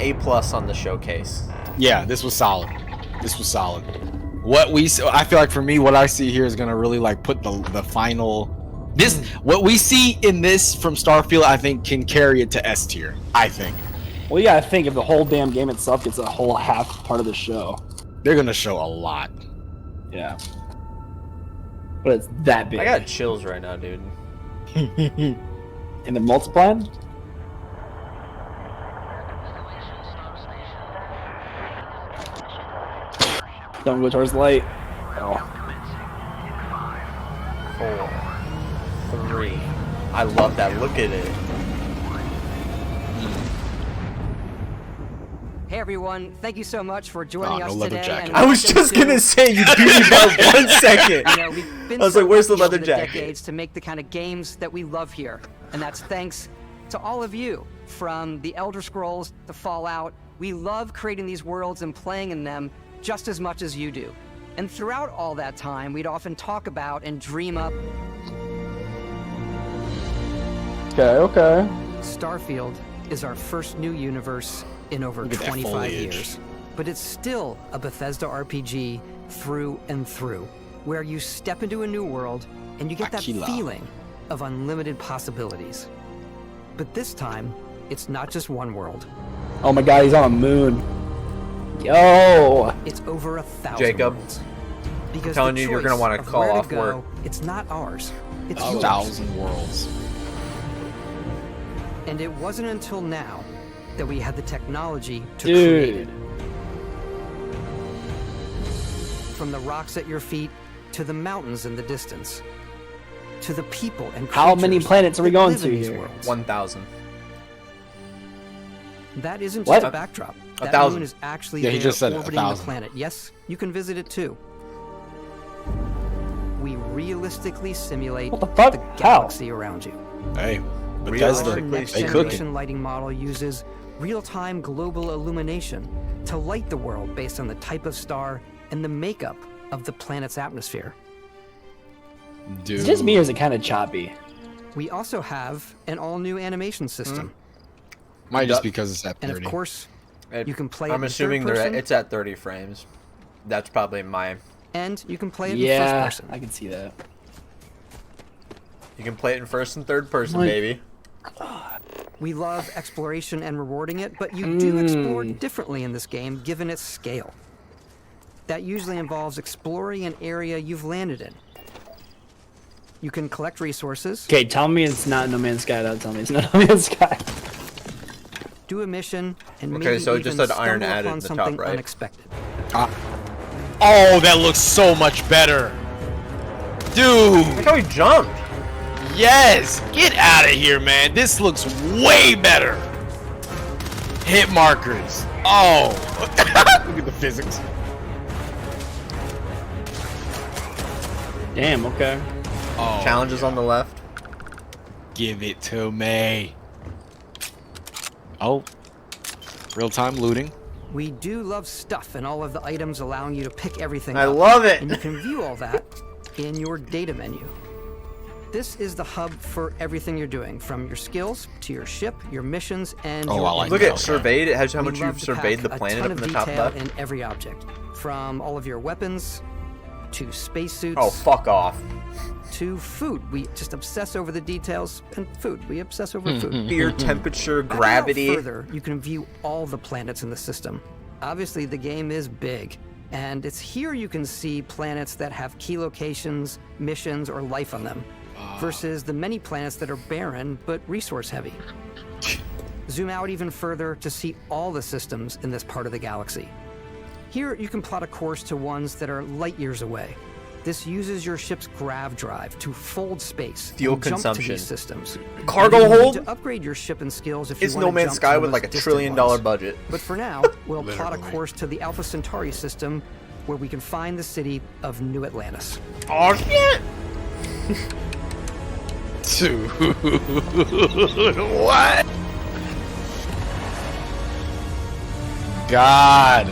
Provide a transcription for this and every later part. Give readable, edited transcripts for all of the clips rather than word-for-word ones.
A+ on the showcase. Yeah, this was solid. This was solid. I feel like for me, what I see here is gonna really like put the final. What we see in this from Starfield, I think can carry it to S tier. I think. Well, you gotta think if the whole damn game itself gets a whole half part of the show. They're gonna show a lot. Yeah. But it's that big. I got chills right now, dude. And the multiplying? Don't go towards the light. Oh. 4, 3. I love that. Look at it. Hey everyone, thank you so much for joining us today. And I was just gonna say you beat me by 1 second. You know, we've been I was like, where's the lucky leather over jacket? decades to make the kind of games that we love here. And that's thanks to all of you. From the Elder Scrolls to Fallout, we love creating these worlds and playing in them just as much as you do. And throughout all that time, we'd often talk about and dream up Okay. Starfield is our first new universe in over 25 years. But it's still a Bethesda RPG through and through, where you step into a new world and you get that feeling of unlimited possibilities. But this time, it's not just one world. Oh my god, he's on a moon. Yo! It's over 1,000 Jacob, worlds. Because I'm telling you, you're gonna want to call off work. It's not ours. It's yours. 1,000 worlds. And it wasn't until now that we had the technology to create it. From the rocks at your feet to the mountains in the distance, to the people and creatures. How many planets are we going to these here? worlds. 1,000. That isn't What? just a backdrop. That 1,000. moon is actually Yeah, he there just said orbiting the 1,000. planet. Yes, you can visit it too. We realistically simulate What the fuck? the How? galaxy around you. Hey, Our Bethesda, next they generation cooking. lighting model uses real-time global illumination to light the world based on the type of star and the makeup of the planet's atmosphere. Dude. Is it just me or is it kind of choppy? We also have an all-new animation system. Might just because it's at 30. And of course, you can play it I'm in assuming third person, it's at 30 frames. That's probably my. and you can play it in Yeah, first person. I can see that. You can play it in first and third person, Like- baby. We love exploration and rewarding it, but you do explore differently in this game given its scale. That usually involves exploring an area you've landed in. You can collect resources, Okay, tell me it's not No Man's Sky. Don't tell me it's not No Man's Sky. do a mission, and Okay, maybe so it even just said iron stumble added upon in the top something right. unexpected. Oh, that looks so much better. Dude. Look how he jumped. Yes! Get out of here, man. This looks way better. Hit markers. Oh. Look at the physics. Damn, okay. Oh. Challenges on the left. Give it to me. Oh. Real-time looting. We do love stuff and all of the items allowing you to pick everything I up. love it. And you can view all that in your data menu. This is the hub for everything you're doing, from your skills to your ship, your missions, and Oh, your I like Look that. at surveyed. It has how We much love you've to surveyed pack the a planet ton up in of the top detail left. in every object, from all of your weapons to spacesuits Oh, fuck off. to food. We just obsess over the details, and food. We obsess over food. Fear, temperature, Backing out gravity. Further, you can view all the planets in the system. Obviously, the game is big, and it's here you can see planets that have key locations, missions, or life on them, versus the many planets that are barren but resource-heavy. Zoom out even further to see all the systems in this part of the galaxy. Here, you can plot a course to ones that are light years away. This uses your ship's grav drive to fold space Fuel and jump to consumption. these systems. Cargo You need hold? to upgrade your ship and skills if It's you No want to Man's jump Sky to with those like a $1 distant trillion ones. budget. But for now, we'll plot a course to the Alpha Centauri system, where we can find the city of New Atlantis. Oh shit! Dude. What? God.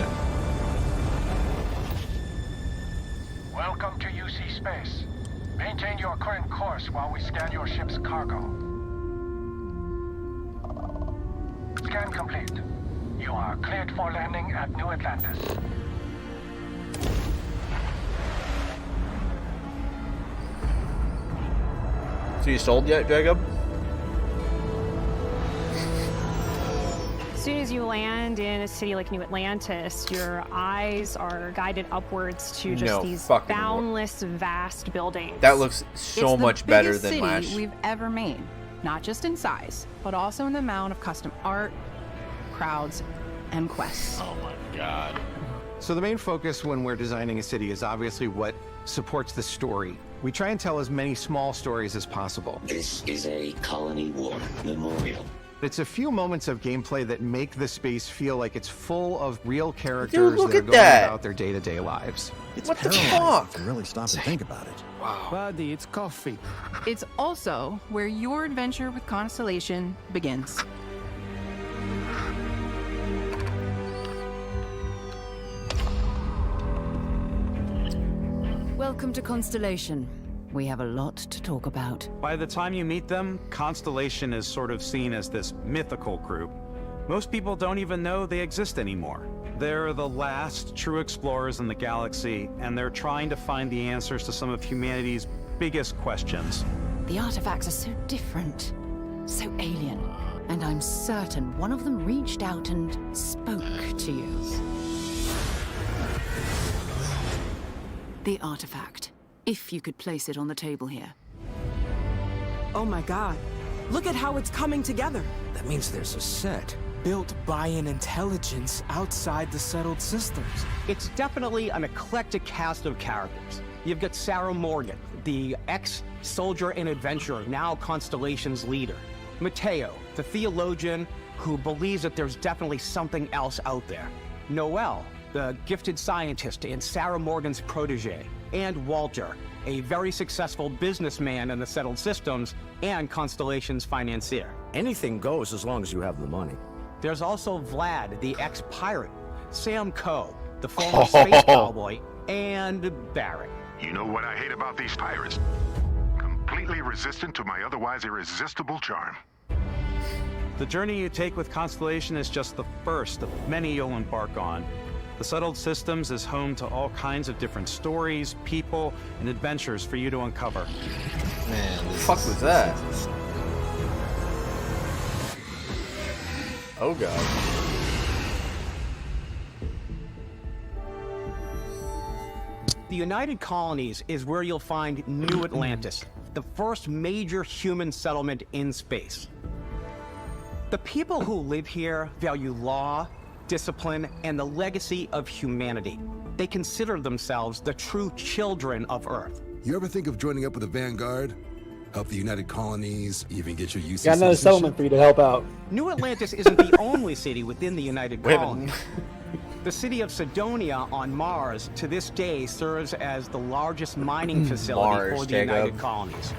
Welcome to UC Space. Maintain your current course while we scan your ship's cargo. Scan complete. You are cleared for landing at New Atlantis. So you sold yet, Jacob? As soon as you land in a city like New Atlantis, your eyes are guided upwards to just No these fucking way. boundless, vast buildings. That looks so much better than city last. we've ever made, not just in size, but also in the amount of custom art, crowds, and quests. Oh my god. So the main focus when we're designing a city is obviously what supports the story. We try and tell as many small stories as possible. This is a colony war memorial. It's a few moments of gameplay that make the space feel like it's full of real characters look that are at going that. about their day-to-day lives. What the fuck? To really stop and think about it. Buddy, it's coffee. It's also where your adventure with Constellation begins. Welcome to Constellation. We have a lot to talk about. By the time you meet them, Constellation is sort of seen as this mythical group. Most people don't even know they exist anymore. They're the last true explorers in the galaxy, and they're trying to find the answers to some of humanity's biggest questions. The artifacts are so different, so alien, and I'm certain one of them reached out and spoke to you. The artifact. If you could place it on the table here. Oh my god. Look at how it's coming together. That means there's a set built by an intelligence outside the settled systems. It's definitely an eclectic cast of characters. You've got Sarah Morgan, the ex-soldier and adventurer, now Constellation's leader. Mateo, the theologian who believes that there's definitely something else out there. Noel, the gifted scientist and Sarah Morgan's protege. And Walter, a very successful businessman in the settled systems and Constellation's financier. Anything goes as long as you have the money. There's also Vlad, the ex-pirate, Sam Coe, the former space cowboy, and Barrett. You know what I hate about these pirates? Completely resistant to my otherwise irresistible charm. The journey you take with Constellation is just the first of many you'll embark on. The Settled Systems is home to all kinds of different stories, people, and adventures for you to uncover. Man, The fuck was that? Oh god. The United Colonies is where you'll find New Atlantis, the first major human settlement in space. The people who live here value law, discipline, and the legacy of humanity. They consider themselves the true children of Earth. You ever think of joining up with the Vanguard? Help the United Colonies, even get your UC Got another settlement for you to help out. New Atlantis isn't the only city within the United Wait a Colonies. minute. The city of Sidonia on Mars to this day serves as the largest mining facility Mars, for the Jacob. United Colonies.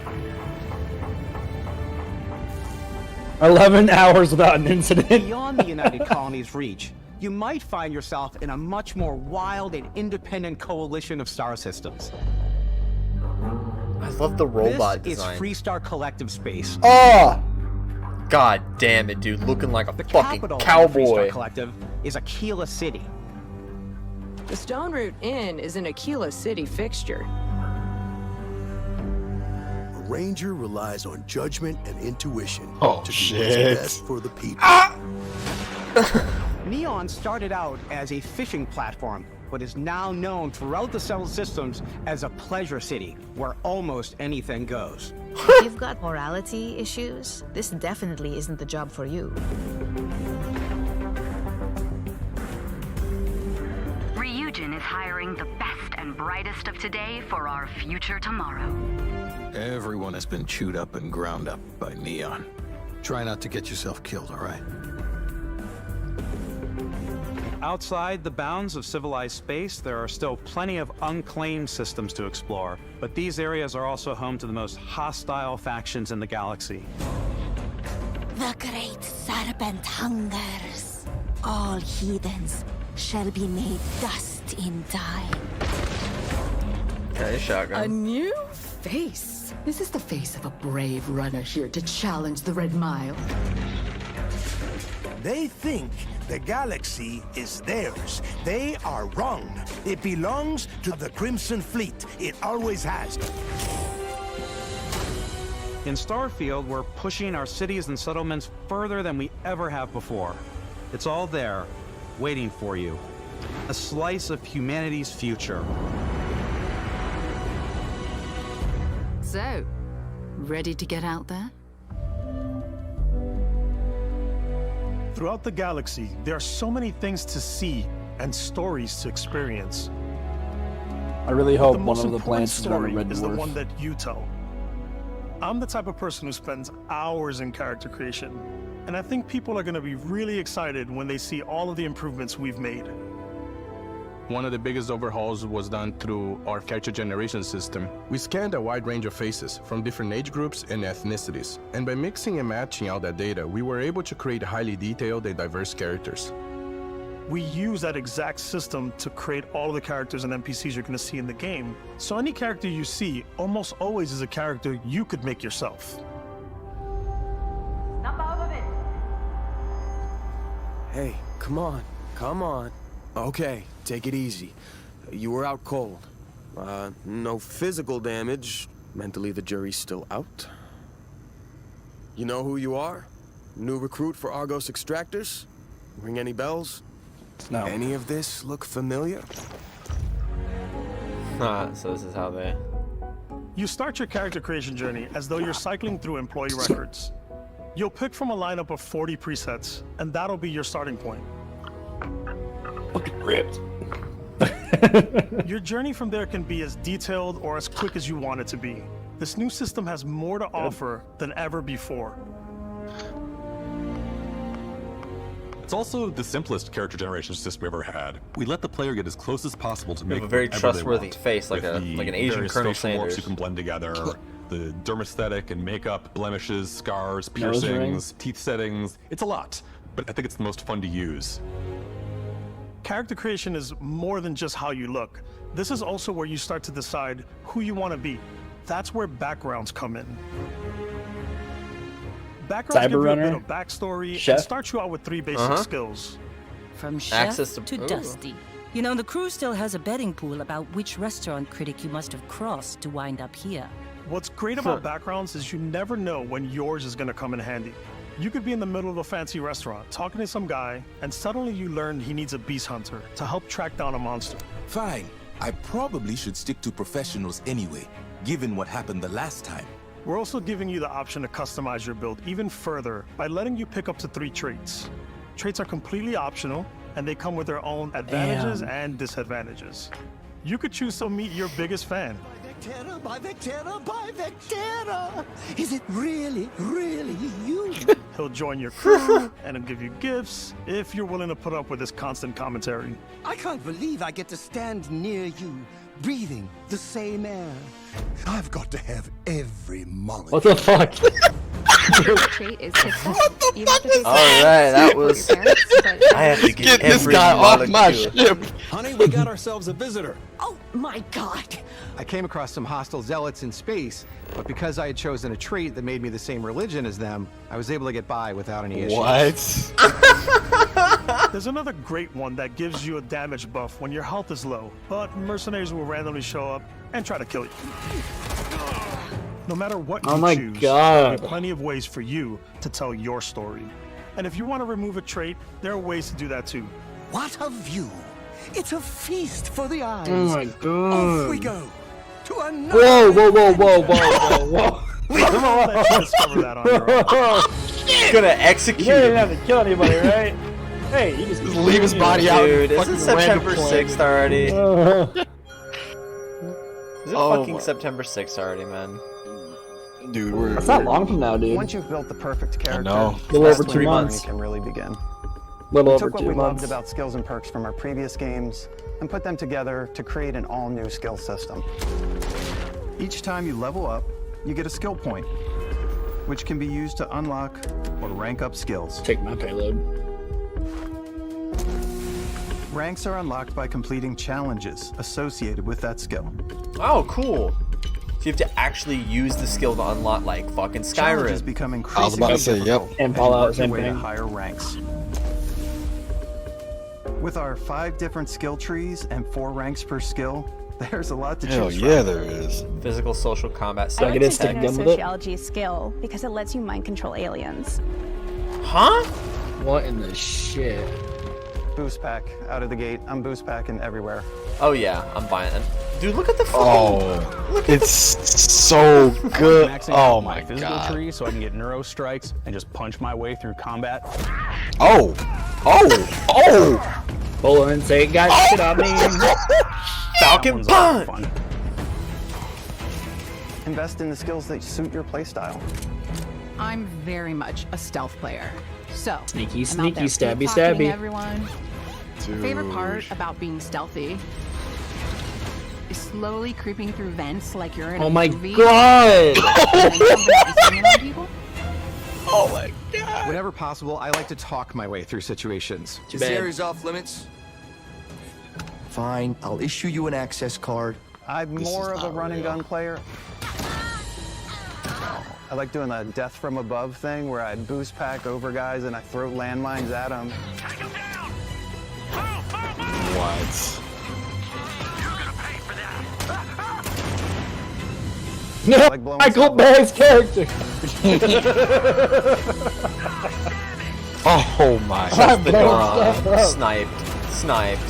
11 hours without an incident. Beyond the United Colonies' reach, you might find yourself in a much more wild and independent coalition of star systems. I love the robot This design. is Freestar Collective Space. Oh! God damn it, dude. Looking like a The fucking capital of the cowboy. Freestar Collective is Aquila City. The Stone Root Inn is an Aquila City fixture. A ranger relies on judgment and intuition Oh, to do what's shit. best for the people. Neon started out as a fishing platform, but is now known throughout the settled systems as a pleasure city, where almost anything goes. If you've got morality issues, this definitely isn't the job for you. Ryujin is hiring the best and brightest of today for our future tomorrow. Everyone has been chewed up and ground up by Neon. Try not to get yourself killed, all right? Outside the bounds of civilized space, there are still plenty of unclaimed systems to explore, but these areas are also home to the most hostile factions in the galaxy. The great serpent hungers. All heathens shall be made dust in time. Okay, A shotgun. new face. This is the face of a brave runner here to challenge the Red Mile. They think The galaxy is theirs. They are wrong. It belongs to the Crimson Fleet. It always has. In Starfield, we're pushing our cities and settlements further than we ever have before. It's all there, waiting for you. A slice of humanity's future. So, ready to get out there? Throughout the galaxy, there are so many things to see and stories to experience. I really hope one most of the important planets is on the story Red is the Dwarf. one that you tell. I'm the type of person who spends hours in character creation, and I think people are going to be really excited when they see all of the improvements we've made. One of the biggest overhauls was done through our character generation system. We scanned a wide range of faces from different age groups and ethnicities, and by mixing and matching all that data, we were able to create highly detailed and diverse characters. We use that exact system to create all of the characters and NPCs you're going to see in the game. So any character you see almost always is a character you could make yourself. Hey, come on, come on. Okay, take it easy. You were out cold. No physical damage. Mentally, the jury's still out. You know who you are? New recruit for Argos Extractors? Ring any bells? No. Any of this look familiar? So this is how they... You start your character creation journey as though you're cycling through employee records. You'll pick from a lineup of 40 presets, and that'll be your starting point. Fucking ripped. Your journey from there can be as detailed or as quick as you want it to be. This new system has more to offer than ever before. It's also the simplest character generation system we ever had. We let the player get as close as possible to make have a very whatever they trustworthy want. face, like With an the Asian various Colonel facial warps Sanders. you can blend together, the dermesthetic and makeup, blemishes, scars, Nose piercings, rings. teeth settings. It's a lot, but I think it's the most fun to use. Character creation is more than just how you look. This is also where you start to decide who you want to be. That's where backgrounds come in. Backgrounds give you a bit Cyberrunner? of backstory Chef? and start you out with 3 basic skills. From chef Access to- to Ooh. dusty. You know, the crew still has a betting pool about which restaurant critic you must have crossed to wind up here. What's great about backgrounds is you never know when yours is going to come in handy. You could be in the middle of a fancy restaurant talking to some guy, and suddenly you learn he needs a beast hunter to help track down a monster. Fine. I probably should stick to professionals anyway, given what happened the last time. We're also giving you the option to customize your build even further by letting you pick up to 3 traits. Traits are completely optional, and they come with their own advantages and disadvantages. You could choose to meet your biggest fan. By Vectera, by Vectera! Is it really, really you? He'll join your crew, and he'll give you gifts if you're willing to put up with his constant commentary. I can't believe I get to stand near you, breathing the same air. I've got to have every molecule. What the fuck? Trait is success. You have to take Alright, that your was... parents, but- I have to get this every guy off my molecule. ship. Honey, we got ourselves a visitor. Oh my god! I came across some hostile zealots in space, but because I had chosen a trait that made me the same religion as them, I was able to get by without any issues. What? There's another great one that gives you a damage buff when your health is low, but mercenaries will randomly show up and try to kill you. No matter what Oh you my choose, God. there are plenty of ways for you to tell your story. And if you want to remove a trait, there are ways to do that too. What a view! It's a feast for the eyes. Oh my god. Off we go to another. Whoa, whoa, whoa, whoa, whoa, whoa, whoa. Come on, let you discover that on your own. He's gonna execute You didn't him. have to kill anybody, right? Hey, you just leave his body out. Dude, Fucking isn't September random 6th already? Is it Oh fucking my- September 6th already, man? Dude, we're... That's not long from now, dude. Once you've built the perfect character, know. Little that's over when 2 the months. journey can really begin. Little We over took what 2 we months. loved about skills and perks from our previous games and put them together to create an all-new skill system. Each time you level up, you get a skill point, which can be used to unlock or rank up skills. Take my payload. Ranks are unlocked by completing challenges associated with that skill. Oh, cool. So you have to actually use the skill to unlock, like, fucking Challenges Skyrim. become I was about to increasingly say, yep. difficult And as you Fallout, work your same way to thing. higher ranks. With our 5 different skill trees and 4 ranks per skill, there's a lot to Hell choose yeah, from. there is. Physical, social, combat, I get it, stick a gun with it? sociology skill because it lets you mind control aliens. Huh? What in the shit? Boost pack out of the gate. I'm boost packing everywhere. Oh yeah, I'm buying it. Dude, look at the fucking... Oh, look at it's so good. Maxing Oh out my physical god. tree so I can get neuro strikes and just punch my way through combat. Oh, oh. Hold on, say it, guys. Shit on me. Falcon punch. Invest in the skills that suit your playstyle. I'm very much a stealth player. So, Sneaky, I'm out sneaky, there stabby, pickpocketing stabby. everyone. Dude. Favorite part about being stealthy is slowly creeping through vents like you're in a Oh my movie. god! And then jumping out and swinging on people. Oh my god. Whenever possible, I like to talk my way through situations. Too This bad. area's off limits. Fine, I'll issue you an access card. I'm This more is of a not run and real. gun player. I like doing the death from above thing where I boost pack over guys and I throw landmines at them. What? Like blowing Michael stuff up. Bay's character. Oh my I'm blowing god. stuff up. Sniped.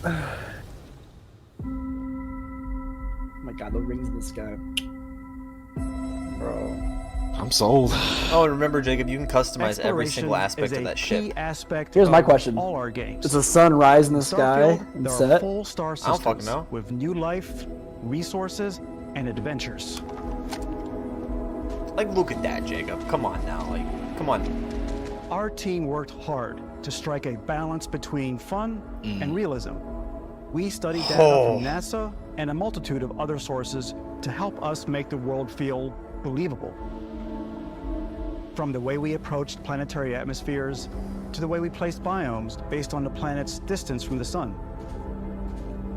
Oh my god, the rings in the sky. Bro. I'm sold. Oh, and remember, Jacob, you can customize every single aspect of that ship. Aspect Here's my of question. all our games. Does the sun rise in the sky Starfield, and there are set? full star I systems don't fucking know. with new life, resources, and adventures. Like, look at that, Jacob. Come on now. Like, come on. Our team worked hard to strike a balance between fun and realism. We studied data from NASA and a multitude of other sources to help us make the world feel believable. From the way we approached planetary atmospheres to the way we placed biomes based on the planet's distance from the sun.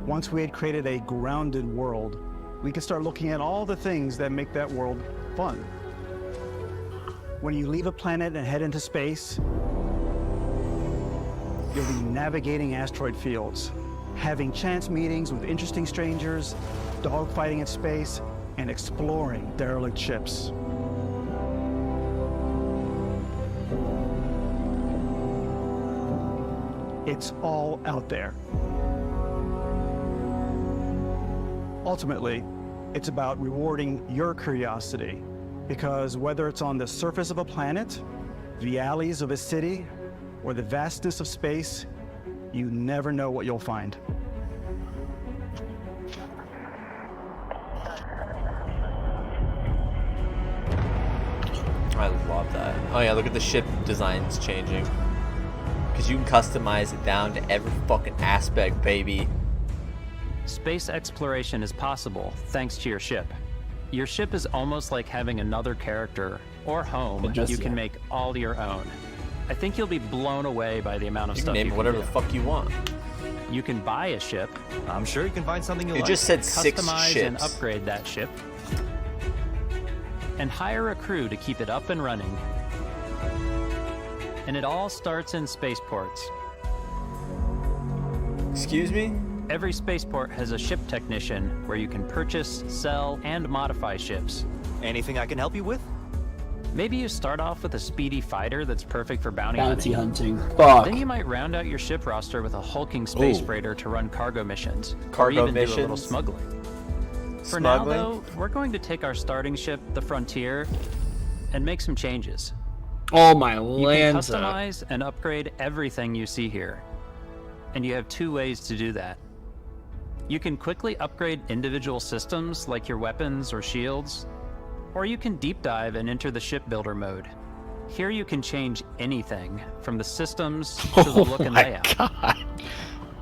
Once we had created a grounded world, we could start looking at all the things that make that world fun. When you leave a planet and head into space, you'll be navigating asteroid fields, having chance meetings with interesting strangers, dogfighting in space, and exploring derelict ships. It's all out there. Ultimately, it's about rewarding your curiosity, because whether it's on the surface of a planet, the alleys of a city, or the vastness of space, you never know what you'll find. I love that. Oh yeah, look at the ship designs changing. Because you can customize it down to every fucking aspect, baby. Space exploration is possible thanks to your ship. Your ship is almost like having another character or home you can make all your own. I think you'll be blown away by the amount of You can stuff name you it can whatever do. the fuck you want. You can buy a ship. I'm sure you can find something you It like. just said 6 customize and ships. upgrade that ship, and hire a crew to keep it up and running. And it all starts in spaceports. Excuse me? Every spaceport has a ship technician where you can purchase, sell, and modify ships. Anything I can help you with? Maybe you start off with a speedy fighter that's perfect for bounty hunting. Fuck. Then you might round out your ship roster with a hulking space Ooh. freighter to run cargo missions. Cargo or even do a little missions? smuggling. For Smuggling? now, though, we're going to take our starting ship, the Frontier, and make some changes. Oh my You can lands. customize and upgrade everything you see here. And you have 2 ways to do that. You can quickly upgrade individual systems like your weapons or shields, or you can deep dive and enter the shipbuilder mode. Here you can change anything from the systems to the look and my layout. God.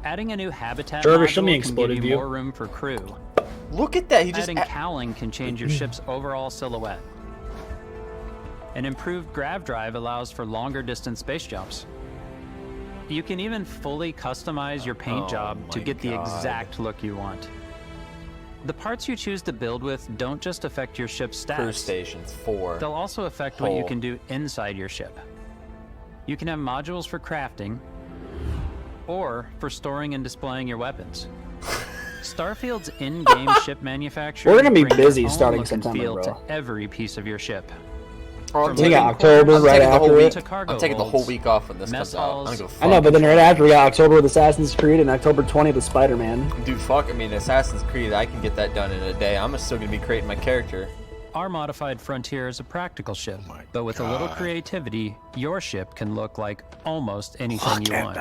Adding a new habitat Jarvis, show module me can give exploded you view. more room for crew. Look at that. He just Adding cowling can change your ship's overall silhouette. An improved grav drive allows for longer distance space jumps. You can even fully customize your paint Oh job to my get the God. exact look you want. The parts you choose to build with don't just affect your ship's stats. Crew stations 4. They'll also affect what you Hull. can do inside your ship. You can have modules for crafting, or for storing and displaying your weapons. Starfield's in-game ship manufacturer. We're gonna be bring their busy own starting look and September, feel bro. to every piece of your ship. Oh, From We got living October quarters right taking the whole after week. it. to cargo I'm taking the whole holds, week off when this mess comes out. I'm halls. gonna go I know, fuck but then it. right after we got October with Assassin's Creed and October 20th with Spider-Man. Dude, fuck. I mean, Assassin's Creed, I can get that done in a day. I'm still gonna be creating my character. Our modified Frontier is a practical ship, but with a little creativity, your ship can look like almost anything you want.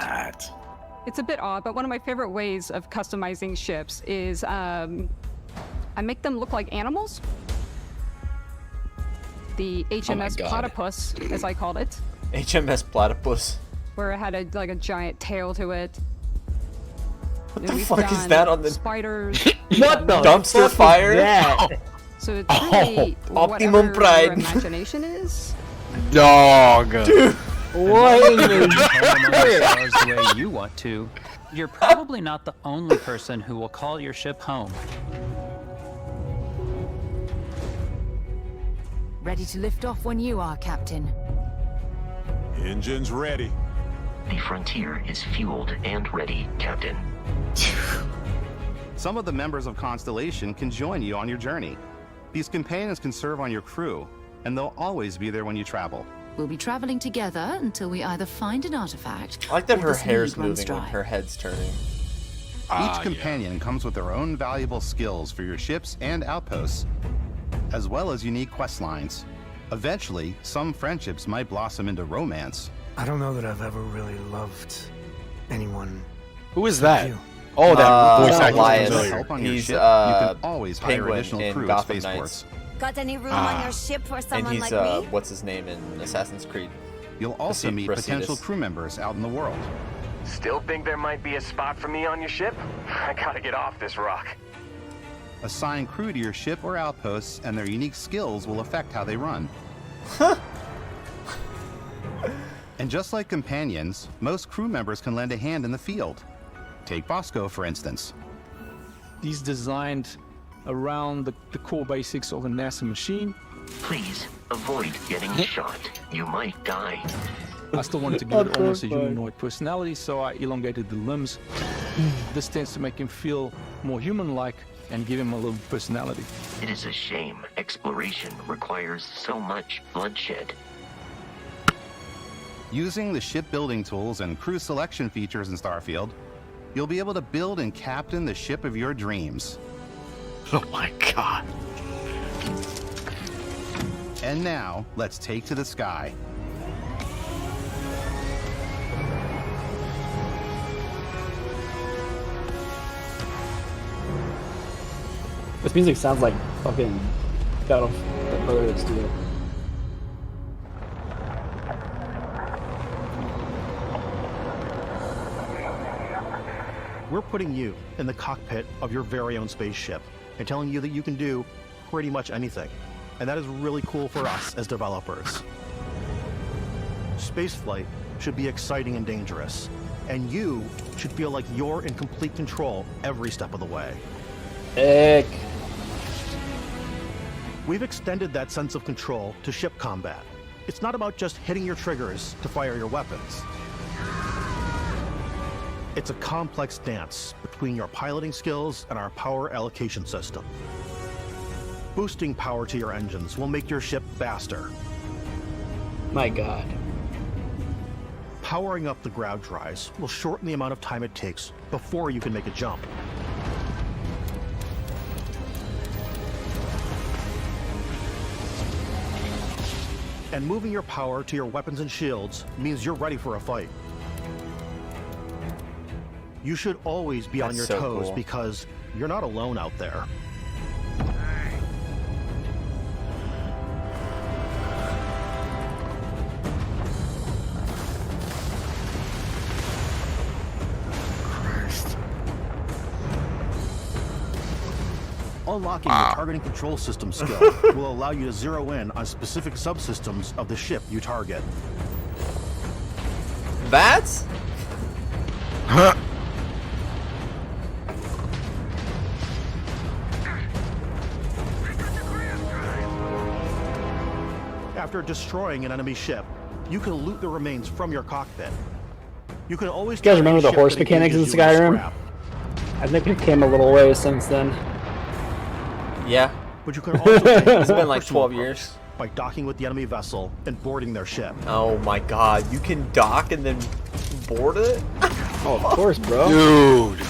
It's a bit odd, but one of my favorite ways of customizing ships is I make them look like animals. The HMS God. Platypus, as I called it, HMS Platypus. where it had a giant tail to it. What And the we've fuck is done that on the spiders? What the dumpster fuck is fire? that? So it's really Optimum whatever Pride. your imagination is. Dog. Dude. What in the Stars the way you want to. You're probably not the only person who will call your ship home. Ready to lift off when you are, Captain. Engines ready. The Frontier is fueled and ready, Captain. Some of the members of Constellation can join you on your journey. These companions can serve on your crew, and they'll always be there when you travel. We'll be traveling together until we either find an artifact. I like that or her this hair's lead runs moving when dry. her head's turning. Each companion comes with their own valuable skills for your ships and outposts, as well as unique quest lines. Eventually, some friendships might blossom into romance. I don't know that I've ever really loved anyone. Who is that? You. Oh, that voice actor. Elias. Familiar. Help on your He's ship, you can always hire Penguin additional in crew at Gotham spaceports. Got any room on your ship for And someone he's like me? what's his name in Assassin's Creed? You'll also meet Brasidas. potential crew members out in the world. Still think there might be a spot for me on your ship? I gotta get off this rock. Assign crew to your ship or outposts, and their unique skills will affect how they run. And just like companions, most crew members can lend a hand in the field. Take Bosco, for instance. He's designed around the core basics of a NASA machine. Please avoid getting shot. You might die. I still wanted to give it almost a humanoid personality, so I elongated the limbs. This tends to make him feel more human-like and give him a little personality. It is a shame exploration requires so much bloodshed. Using the shipbuilding tools and crew selection features in Starfield, you'll be able to build and captain the ship of your dreams. Oh my god. And now, let's take to the sky. This music sounds like fucking Brotherhood Steel. We're putting you in the cockpit of your very own spaceship and telling you that you can do pretty much anything. And that is really cool for us as developers. Spaceflight should be exciting and dangerous, and you should feel like you're in complete control every step of the way. Heck. We've extended that sense of control to ship combat. It's not about just hitting your triggers to fire your weapons. It's a complex dance between your piloting skills and our power allocation system. Boosting power to your engines will make your ship faster. My god. Powering up the ground drives will shorten the amount of time it takes before you can make a jump. And moving your power to your weapons and shields means you're ready for a fight. You should always be on That's your so toes cool. because you're not alone out there. Unlocking your targeting control system skill will allow you to zero in on specific subsystems of the ship you target. That's? After destroying an enemy ship, you can loot the remains from your cockpit. You can always. You guys remember the horse mechanics in Skyrim? I think we've came a little way since then. Yeah. But you can also take It's been like 12 years. By docking with the enemy vessel and boarding their ship. Oh my god, you can dock and then board it? Oh, of course, bro. Dude.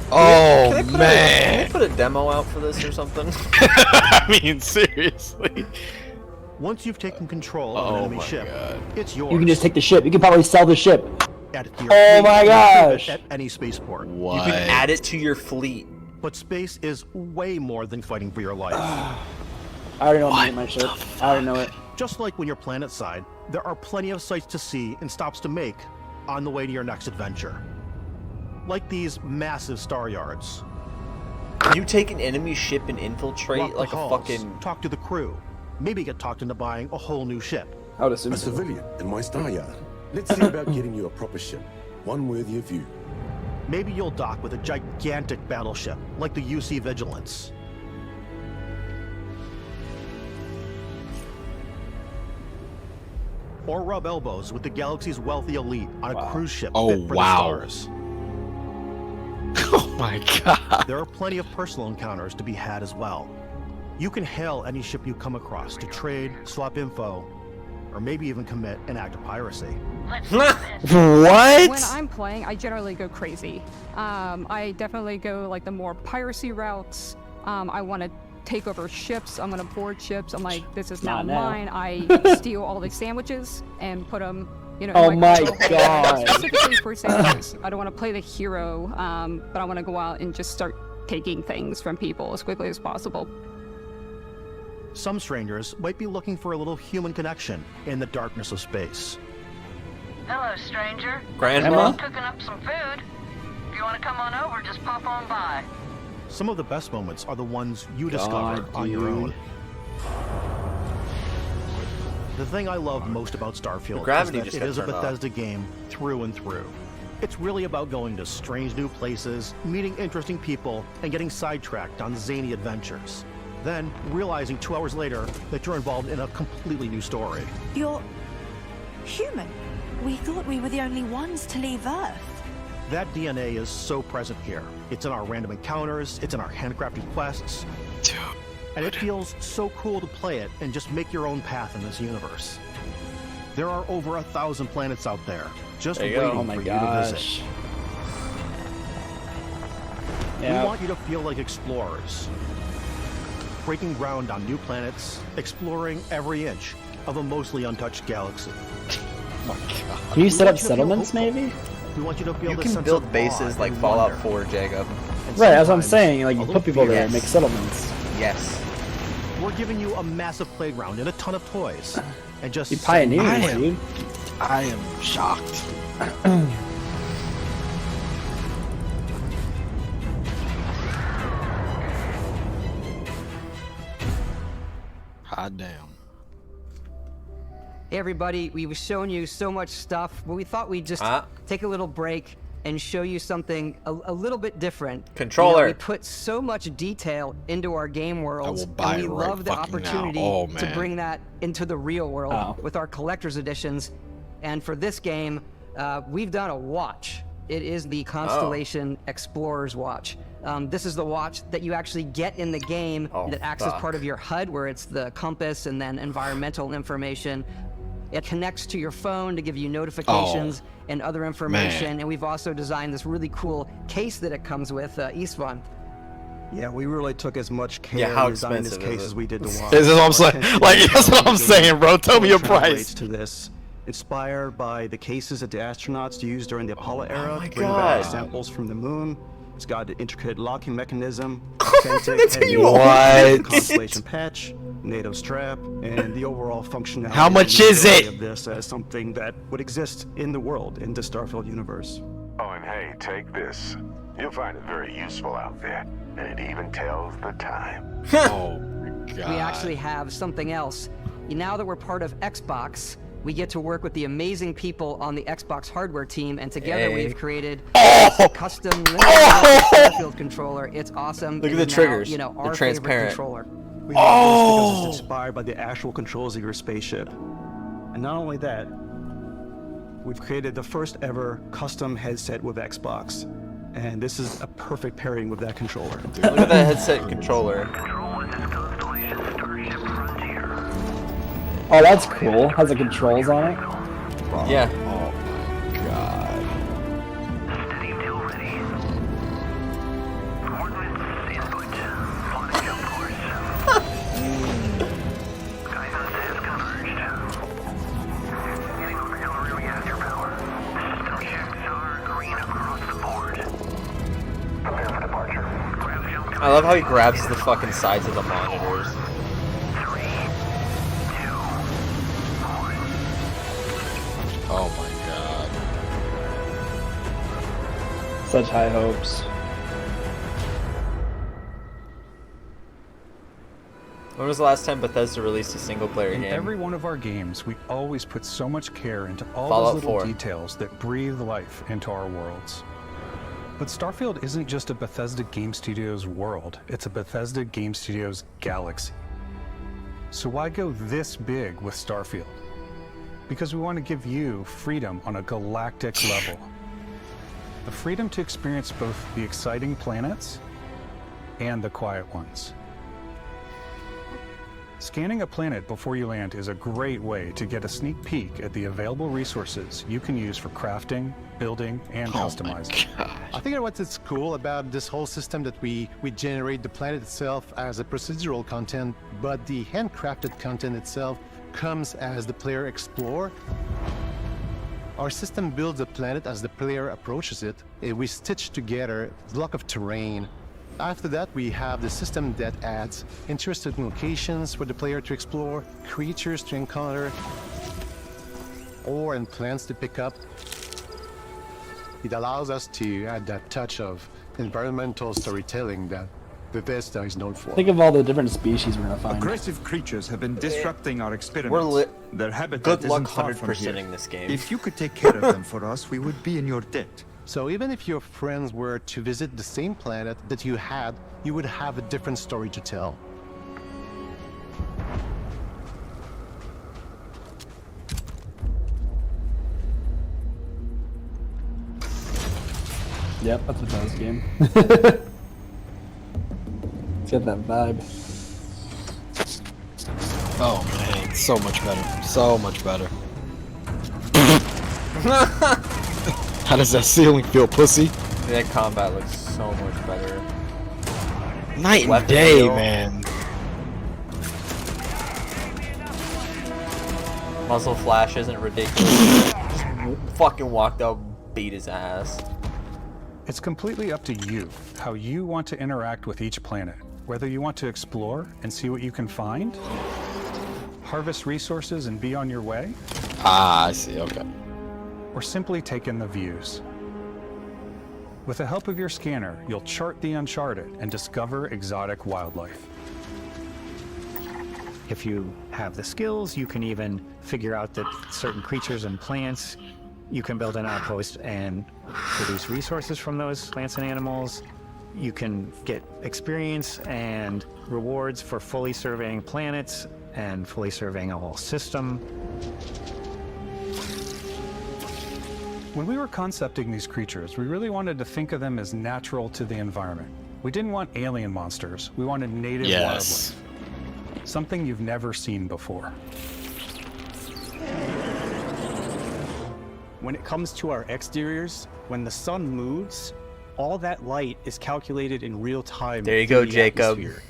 Oh, Can man. we put a demo out for this or something? I mean, seriously. Once you've taken control of an enemy ship, it's yours. You can just take the ship. You can probably sell the ship. Add it to your Oh fleet my and gosh. at any spaceport. You can add it to your fleet. But space is way more than fighting for your life. I already know what my ship. I already know it. Just like when you're planet side, there are plenty of sights to see and stops to make on the way to your next adventure. Like these massive star yards. Can you take an enemy ship and infiltrate Walk the like a halls, fucking... talk to the crew. Maybe get talked into buying a whole new ship. I would assume a civilian in my star yard. Let's see about getting you a proper ship, one worthy of you. Maybe you'll dock with a gigantic battleship, like the UC Vigilance. Or rub elbows with the galaxy's wealthy elite on a cruise ship fit for the stars. Oh my god. There are plenty of personal encounters to be had as well. You can hail any ship you come across to trade, swap info, or maybe even commit an act of piracy. What? When I'm playing, I generally go crazy. I definitely go like the more piracy routes. I want to take over ships. I'm going to board ships. I'm like, this is now mine. I steal all the sandwiches and put them, you know. Oh in my cargo. god. Specifically for sandwiches. I don't want to play the hero, but I want to go out and just start taking things from people as quickly as possible. Some strangers might be looking for a little human connection in the darkness of space. Hello, stranger. Grandma? I'm cooking up some food. If you want to come on over, just pop on by. Some of the best moments are the ones you discover on your own. The thing I love most about Starfield is that it is a Bethesda game through and through. It's really about going to strange new places, meeting interesting people, and getting sidetracked on zany adventures. Then, realizing 2 hours later that you're involved in a completely new story. You're human. We thought we were the only ones to leave Earth. That DNA is so present here. It's in our random encounters, it's in our handcrafted quests. And it feels so cool to play it and just make your own path in this universe. There are over 1,000 planets out there, just waiting for you to visit. We want you to feel like explorers. Breaking ground on new planets, exploring every inch of a mostly untouched galaxy. Oh my god. Can you set up settlements, maybe? We want you to feel You the can sense build of bases awe like and Fallout wonder. 4, Jacob. Right, that's what I'm saying. Like, you put people there and Yes. make settlements. Yes. We're giving you a massive playground and a ton of toys. And just You pioneers, dude. dude. I am shocked. Hot damn. Hey everybody, we've shown you so much stuff, but we thought we'd just take a little break and show you something a little bit different. Controller. You know, we put so much detail into our game worlds, buy and we it right love the fucking now. opportunity Oh, to man. bring that into the real world with our collector's editions. And for this game, we've done a watch. It is the Constellation Explorer's Watch. This is the watch that you actually get in the game that acts as part of your HUD, where it's the compass and then environmental information. It connects to your phone to give you notifications and other information. And we've also designed this really cool case that it comes with, Istvan. Yeah, we really took as much care Yeah, how in designing this expensive is case it? as we did the watch. This is what I'm saying. Like, that's what I'm saying, bro. Tell me your price. To this, inspired by the cases that the astronauts used during the Apollo era my to bring God. back samples from the moon. It's got an intricate locking mechanism, That's how you What? Constellation patch, NATO strap, and the overall functionality. How much and is utility it? Of this as something that would exist in the world, in the Starfield universe. Oh, and hey, take this. You'll find it very useful out there, and it even tells the time. Oh my god. We actually have something else. Now that we're part of Xbox, we get to work with the amazing people on the Xbox hardware team, and together we've created a custom Starfield controller. It's awesome. Look It at the is now, triggers. you know, They're our favorite transparent. controller. We have this because it's inspired by the actual controls of your spaceship. And not only that, we've created the first ever custom headset with Xbox. And this is a perfect pairing with that controller. Look at that headset controller. Oh, that's cool. Has the controls on it? Yeah. Oh my god. I love how he grabs the fucking sides of the monitors. Oh my god. Such high hopes. When was the last time Bethesda released a single-player game? In every one of our games, we always put so much care into all Fallout those little 4. details that breathe life into our worlds. But Starfield isn't just a Bethesda Game Studios world, it's a Bethesda Game Studios galaxy. So why go this big with Starfield? Because we want to give you freedom on a galactic level. The freedom to experience both the exciting planets and the quiet ones. Scanning a planet before you land is a great way to get a sneak peek at the available resources you can use for crafting, building, and customizing. I think what's cool about this whole system that we generate the planet itself as a procedural content, but the handcrafted content itself comes as the player explore. Our system builds the planet as the player approaches it. We stitch together a block of terrain. After that, we have the system that adds interesting locations for the player to explore, creatures to encounter, ore and plants to pick up. It allows us to add that touch of environmental storytelling that Bethesda is known for. Think of all the different species we're gonna find. Aggressive creatures have been disrupting our experiments. Their habitat Good luck isn't far from here. 100%ing this game. If you could take care of them for us, we would be in your debt. So even if your friends were to visit the same planet that you had, you would have a different story to tell. Yep, that's a Bethesda game. It's got that vibe. Oh man, so much better. So much better. How does that ceiling feel, pussy? That combat looks so much better. Night and Weapon day, wheel. man. Muzzle flash isn't ridiculous. Just fucking walked out, beat his ass. It's completely up to you how you want to interact with each planet. Whether you want to explore and see what you can find, harvest resources and be on your way. Ah, I see, okay. Or simply take in the views. With the help of your scanner, you'll chart the uncharted and discover exotic wildlife. If you have the skills, you can even figure out that certain creatures and plants, you can build an outpost and produce resources from those plants and animals. You can get experience and rewards for fully surveying planets and fully surveying a whole system. When we were concepting these creatures, we really wanted to think of them as natural to the environment. We didn't want alien monsters, we wanted native wildlife. Something you've never seen before. When it comes to our exteriors, when the sun moves, all that light is calculated in real time. There you go, through the Jacob. atmosphere.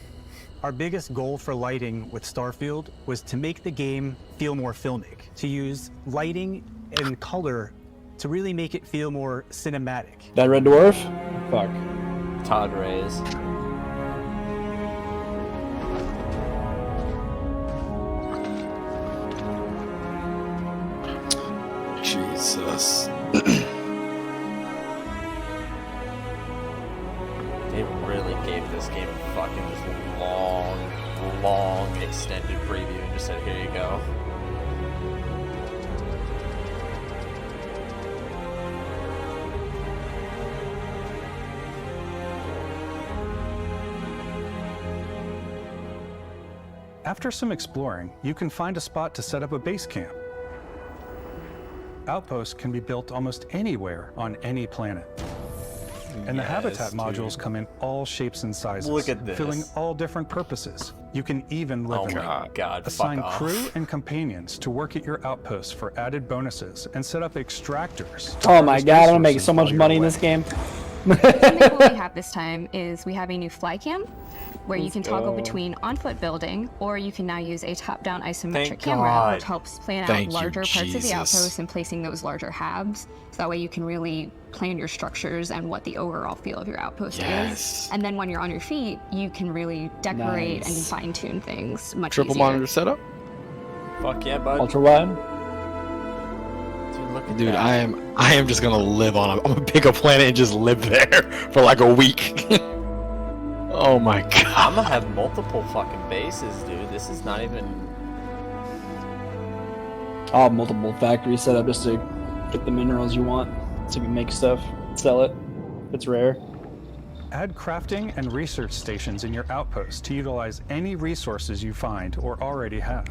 Our biggest goal for lighting with Starfield was to make the game feel more filmic, to use lighting and color to really make it feel more cinematic. That red dwarf? Fuck. Todd Rays. Jesus. They really gave this game a fucking just long extended preview and just said, here you go. After some exploring, you can find a spot to set up a base camp. outposts can be built almost anywhere on any planet. And the habitat modules come in all shapes and sizes, Look at this. filling all different purposes. You can even live in my them. God, Assign fuck off. crew and companions to work at your outposts for added bonuses, and set up extractors. Oh my god, I'm gonna make so much money in this game. Something cool we have this time is we have a new fly cam where you can toggle between on-foot building, or you can now use a top-down isometric Thank camera, God. which helps plan out Thank you, larger parts of the Jesus. outpost and placing those larger halves. So that way you can really plan your structures and what the overall feel of your outpost is. And then when you're on your feet, you can really decorate and Nice. fine-tune things much Triple easier. monitor setup. Fuck yeah, bud. Ultra wide. Dude, look at Dude, that. I am just gonna live on. I'm gonna pick a planet and just live there for like a week. Oh my god. I'm gonna have multiple fucking bases, dude. This is not even. I'll have multiple factories set up just to get the minerals you want, so you can make stuff, sell it. If it's rare. Add crafting and research stations in your outposts to utilize any resources you find or already have.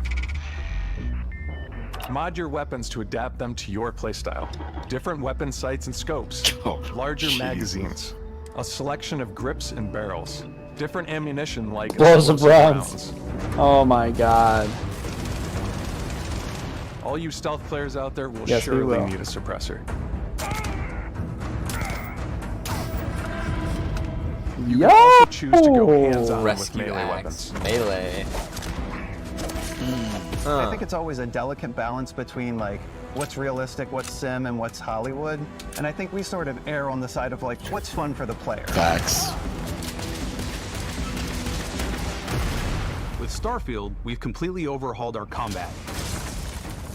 Mod your weapons to adapt them to your playstyle. Different weapon sights and scopes. Larger magazines. A selection of grips and barrels. Different ammunition like Explosive explosive rounds. Oh my god. All you stealth players out there will Yes, we surely will. need a suppressor. You Yo! can also choose to go hands-on with Rescue melee axe. weapons. Melee. I think it's always a delicate balance between like what's realistic, what's sim, and what's Hollywood. And I think we sort of err on the side of like what's fun for the player. Facts. With Starfield, we've completely overhauled our combat.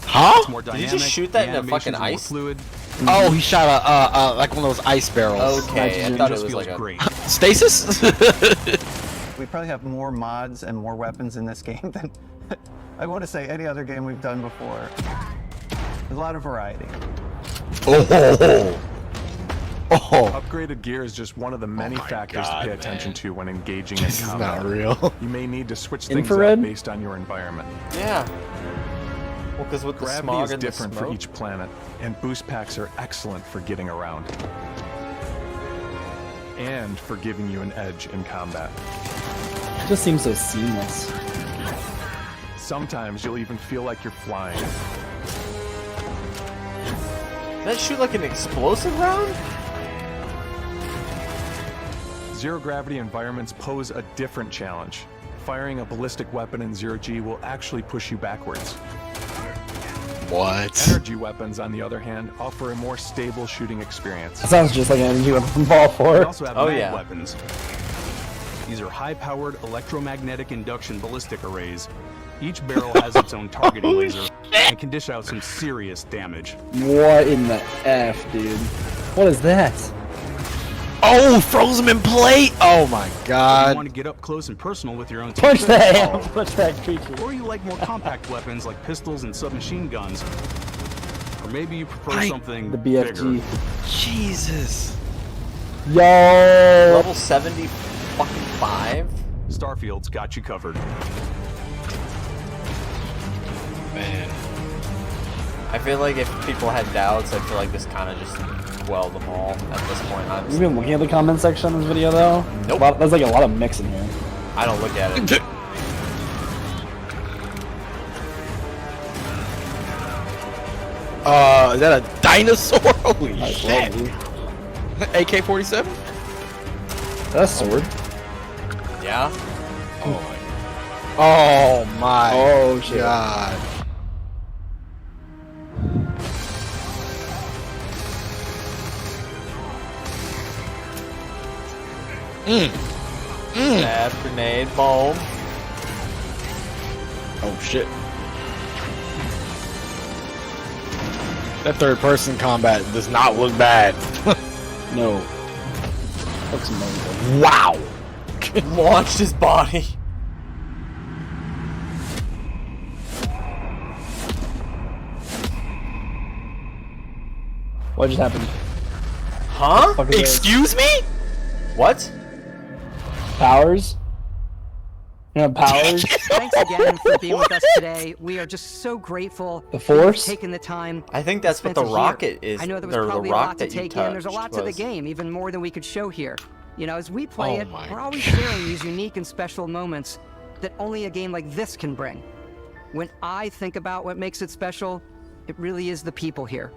Huh? It's more Did dynamic, you just shoot that the in a fucking animations are more ice? Fluid. Oh, he shot a like one of those ice barrels. Okay, I thought it was like a. Great. Stasis? We probably have more mods and more weapons in this game than I want to say any other game we've done before. There's a lot of variety. Oh. Upgraded gear is just one of the many factors to pay attention to when engaging in This is combat. not real. You may need to switch things Infrared? up based on your environment. Yeah. Well, because with the Gravity smog is and the different for smoke. each planet, and boost packs are excellent for getting around. And for giving you an edge in combat. It just seems so seamless. Sometimes you'll even feel like you're flying. Did that shoot like an explosive round? Zero gravity environments pose a different challenge. Firing a ballistic weapon in zero G will actually push you backwards. What? Energy weapons, on the other hand, offer a more stable shooting experience. That sounds just like an energy weapon from Ball 4. We also have mag weapons. These are high-powered electromagnetic induction ballistic arrays. Each barrel has its own targeting laser and can dish out some serious damage. What in the F, dude? What is that? Oh, froze him in plate! Oh my If you god. want to get up close and personal with your own Punch team, that! Punch that creature. or you like more compact weapons like pistols and submachine guns, or maybe you prefer something The BFG. bigger. Jesus. Yo! Level 70 fucking 5? Starfield's got you covered. Man. I feel like if people had doubts, I feel like this kind of just quelled them all at this point. You've been looking at the comment section on this video though? Nope. There's like a lot of mix in here. I don't look at it. Is that a dinosaur? Holy shit. AK-47? That's a sword. Yeah? Oh my Oh, shit. god. Stab, grenade, bomb. Oh shit. That third person combat does not look bad. No. Looks amazing. Wow. Launched his body. What just happened? Huh? Fuck is this? Excuse me? What? Powers? Powers. Thanks again for being with us today. We are just so grateful. The Force? Taking the time. I think that's what the rocket is. I know there was or probably the a rock lot to that you take in. There's a lot to the touched game, even more than we could show here. You know, as we play it, my we're always sharing these unique and special moments that only a game like this can bring. When I think about what makes it special, it really is the people here.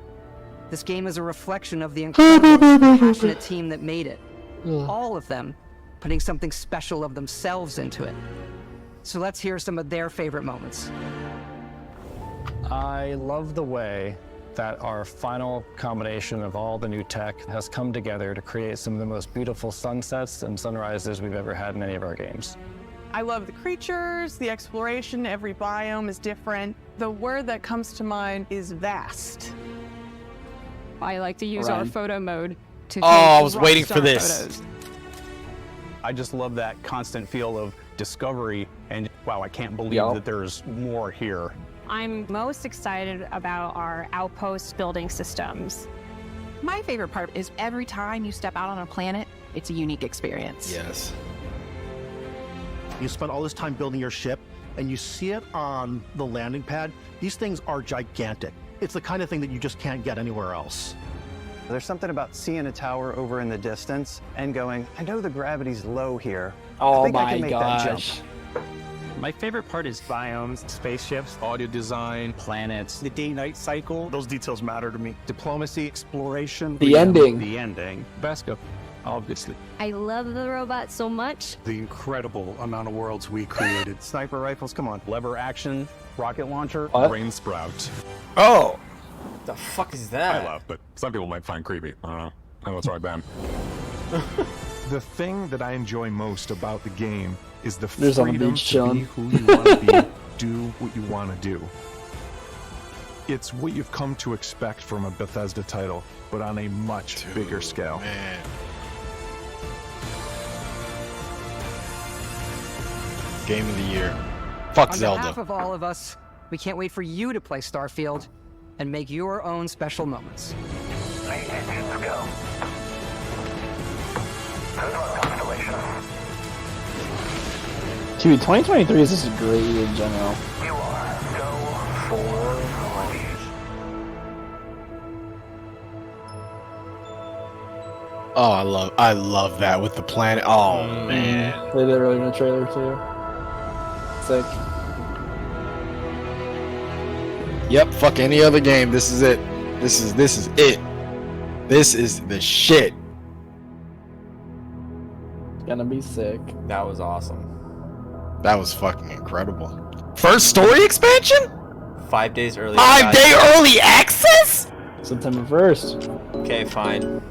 This game is a reflection of the incredible, passionate team that made it. All of them putting something special of themselves into it. So let's hear some of their favorite moments. I love the way that our final combination of all the new tech has come together to create some of the most beautiful sunsets and sunrises we've ever had in any of our games. I love the creatures, the exploration, every biome is different. The word that comes to mind is vast. I like to use our photo mode to Oh, I was waiting for this. Photos. I just love that constant feel of discovery and wow, I can't believe that there's more here. I'm most excited about our outpost building systems. My favorite part is every time you step out on a planet, it's a unique experience. Yes. You spend all this time building your ship and you see it on the landing pad. These things are gigantic. It's the kind of thing that you just can't get anywhere else. There's something about seeing a tower over in the distance and going, I know the gravity's low here. I think I can make that jump. My favorite part is biomes, spaceships, audio design, planets, the day-night cycle. Those details matter to me. Diplomacy, exploration. The ending. The ending. Beskip, obviously. I love the robot so much. The incredible amount of worlds we created. Sniper rifles, come on. Lever action, rocket launcher, Rain sprout. Oh! The fuck is that? I love, but some people might find creepy. I don't know. I know it's right, Ben. The thing that I enjoy most about the game is the There's on the freedom beach to chilling. be who you want to be, do what you want to do. It's what you've come to expect from a Bethesda title, but on a much bigger scale. Man. Game of the year. Fuck On Zelda. behalf of all of us, we can't wait for you to play Starfield and make your own special moments. Let's go. Good luck, Constellation. Dude, 2023 is just a great year in general. You are so for Oh, I love that with the planet. Oh man. They did it earlier in the trailer too. Sick. Yep, fuck any other game. This is it. This is it. This is the shit. It's gonna be sick. That was awesome. That was fucking incredible. First story expansion? 5 days early. 5-day early access? September 1st. Okay, fine.